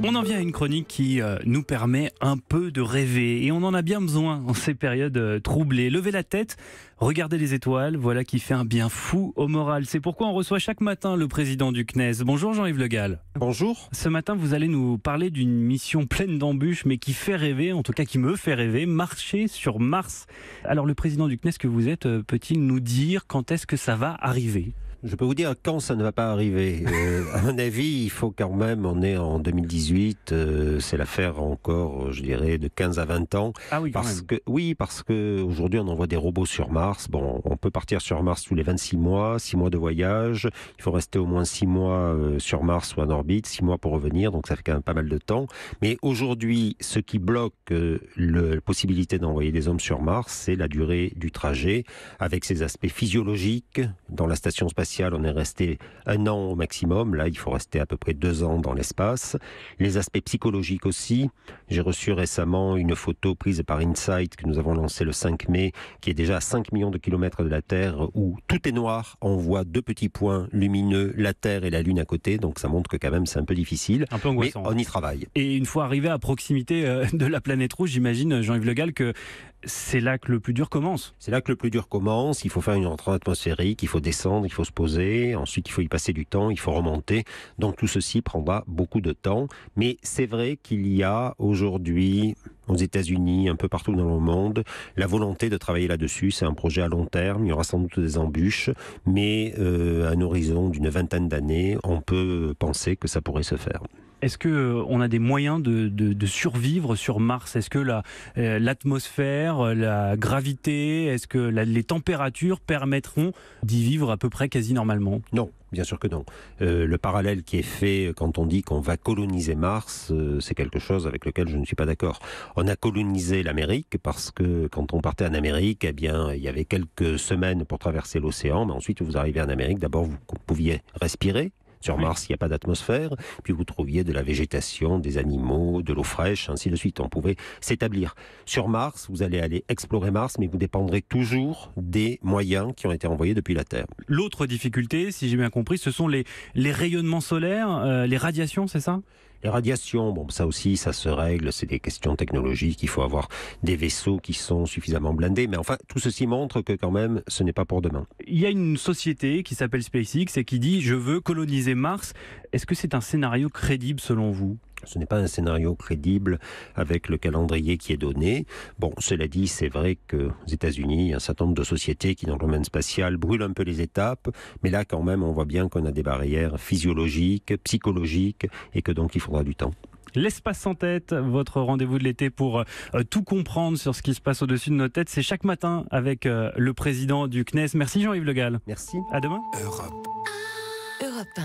On en vient à une chronique qui nous permet un peu de rêver et on en a bien besoin en ces périodes troublées. Levez la tête, regardez les étoiles, voilà qui fait un bien fou au moral. C'est pourquoi on reçoit chaque matin le président du CNES. Bonjour Jean-Yves Le Gall. Bonjour. Ce matin, vous allez nous parler d'une mission pleine d'embûches mais qui fait rêver, en tout cas qui me fait rêver, marcher sur Mars. Alors le président du CNES que vous êtes, peut-il nous dire quand est-ce que ça va arriver ? Je peux vous dire quand ça ne va pas arriver. À mon avis, il faut quand même, on est en 2018, c'est l'affaire encore, je dirais, de 15 à 20 ans. Ah oui, quand parce même. que oui, parce que aujourd'hui on envoie des robots sur Mars. Bon, on peut partir sur Mars tous les 26 mois, 6 mois de voyage. Il faut rester au moins 6 mois sur Mars ou en orbite, 6 mois pour revenir, donc ça fait quand même pas mal de temps. Mais aujourd'hui, ce qui bloque la possibilité d'envoyer des hommes sur Mars, c'est la durée du trajet, avec ses aspects physiologiques. Dans la station spatiale, on est resté 1 an au maximum. Là, il faut rester à peu près 2 ans dans l'espace. Les aspects psychologiques aussi. J'ai reçu récemment une photo prise par InSight que nous avons lancée le 5 mai, qui est déjà à 5 millions de kilomètres de la Terre, où tout est noir. On voit 2 petits points lumineux, la Terre et la Lune à côté. Donc ça montre que quand même c'est un peu difficile. Un peu Mais angoissant. on y travaille. Et une fois arrivé à proximité de la planète rouge, j'imagine, Jean-Yves Le Gall, que c'est là que le plus dur commence. C'est là que le plus dur commence. Il faut faire une entrée atmosphérique, il faut descendre, il faut se poser. Ensuite, il faut y passer du temps, il faut remonter. Donc tout ceci prendra beaucoup de temps. Mais c'est vrai qu'il y a aujourd'hui, aux États-Unis, un peu partout dans le monde, la volonté de travailler là-dessus. C'est un projet à long terme. Il y aura sans doute des embûches. Mais à un horizon d'une 20aine d'années, on peut penser que ça pourrait se faire. Est-ce qu'on a des moyens de survivre sur Mars ? Est-ce que l'atmosphère, la gravité, est-ce que les températures permettront d'y vivre à peu près quasi normalement ? Non. Bien sûr que non. Le parallèle qui est fait quand on dit qu'on va coloniser Mars, c'est quelque chose avec lequel je ne suis pas d'accord. On a colonisé l'Amérique parce que quand on partait en Amérique, eh bien, il y avait quelques semaines pour traverser l'océan, mais ensuite vous arrivez en Amérique, d'abord vous pouviez respirer. Sur Mars, il n'y a pas d'atmosphère, puis vous trouviez de la végétation, des animaux, de l'eau fraîche, ainsi de suite. On pouvait s'établir. Sur Mars, vous allez aller explorer Mars, mais vous dépendrez toujours des moyens qui ont été envoyés depuis la Terre. L'autre difficulté, si j'ai bien compris, ce sont les rayonnements solaires, les radiations, c'est ça ? Les radiations, bon, ça aussi, ça se règle, c'est des questions technologiques, il faut avoir des vaisseaux qui sont suffisamment blindés, mais enfin, tout ceci montre que quand même, ce n'est pas pour demain. Il y a une société qui s'appelle SpaceX et qui dit « je veux coloniser Mars ». Est-ce que c'est un scénario crédible selon vous ? Ce n'est pas un scénario crédible avec le calendrier qui est donné. Bon, cela dit, c'est vrai qu'aux États-Unis, il y a un certain nombre de sociétés qui, dans le domaine spatial, brûlent un peu les étapes. Mais là, quand même, on voit bien qu'on a des barrières physiologiques, psychologiques, et que donc il faudra du temps. L'Espace sans tête, votre rendez-vous de l'été pour tout comprendre sur ce qui se passe au-dessus de nos têtes, c'est chaque matin avec le président du CNES. Merci Jean-Yves Le Gall. Merci. À demain. Europe 1.